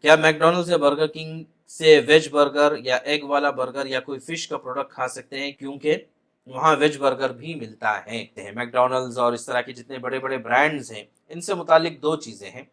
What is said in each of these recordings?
क्या मैकडोनल्ड्स या burger king से वेज बर्गर या एग वाला बर्गर या कोई फिश का प्रोडक्ट खा सकते हैं, क्योंकि वहाँ वेज बर्गर भी मिलता है। मैकडोनल्ड्स और इस तरह के जितने बड़े बड़े ब्रांड्स हैं, इनसे मुतालिक दो चीज़ें हैं।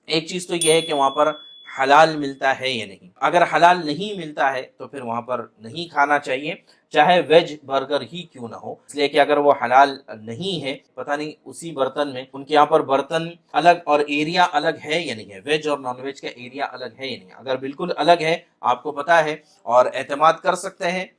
एक चीज़ तो ये है कि वहाँ पर हलाल मिलता है या नहीं। अगर हलाल नहीं मिलता है तो फिर वहाँ पर नहीं खाना चाहिए, चाहे वेज बर्गर ही क्यों ना हो। इसलिए कि अगर वो हलाल नहीं है, पता नहीं उसी बर्तन में, उनके यहाँ पर बर्तन अलग और एरिया अलग है या नहीं है, वेज और नॉन वेज का एरिया अलग है या नहीं। अगर बिल्कुल अलग है, आपको पता है और एतमाद कर सकते हैं,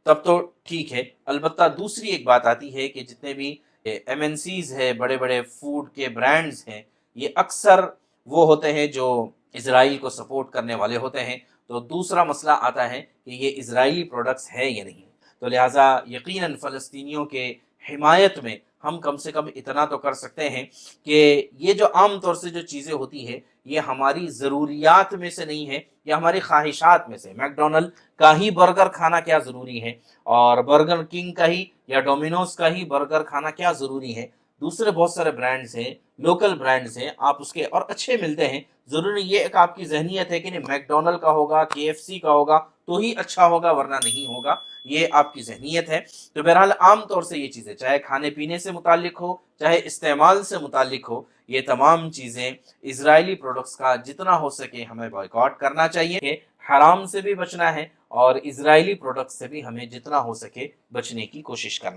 तब तो ठीक है। अलबत्ता दूसरी एक बात आती है कि जितने भी एमएनसीज है, बड़े बड़े फूड के ब्रांड्स हैं, ये अक्सर वो होते हैं जो इजराइल को सपोर्ट करने वाले होते हैं। तो दूसरा मसला आता है कि ये इजरायली प्रोडक्ट्स है या नहीं। तो लिहाजा यकीनन फ़लस्तीनियों के हिमायत में हम कम से कम इतना तो कर सकते हैं कि ये जो आम तौर से जो चीज़ें होती है, ये हमारी ज़रूरियात में से नहीं है, या हमारी ख्वाहिशात में से। मैकडोनल्ड का ही बर्गर खाना क्या ज़रूरी है, और बर्गर किंग का ही या डोमिनोज का ही बर्गर खाना क्या ज़रूरी है। दूसरे बहुत सारे ब्रांड्स हैं, लोकल ब्रांड्स हैं, आप उसके और अच्छे मिलते हैं। ज़रूरी ये एक आपकी ज़हनियत है कि नहीं मैकडोनल्ड का होगा, केएफसी का होगा तो ही अच्छा होगा, वरना नहीं होगा, ये आपकी ज़हनियत है। तो बहरहाल आम तौर से ये चीज़ें, चाहे खाने पीने से मुतालिक हो, चाहे इस्तेमाल से मुतालिक हो, ये तमाम चीज़ें इजरायली प्रोडक्ट्स का जितना हो सके हमें बॉयकॉट करना चाहिए। हराम से भी बचना है और इजरायली प्रोडक्ट्स से भी हमें जितना हो सके बचने की कोशिश करना।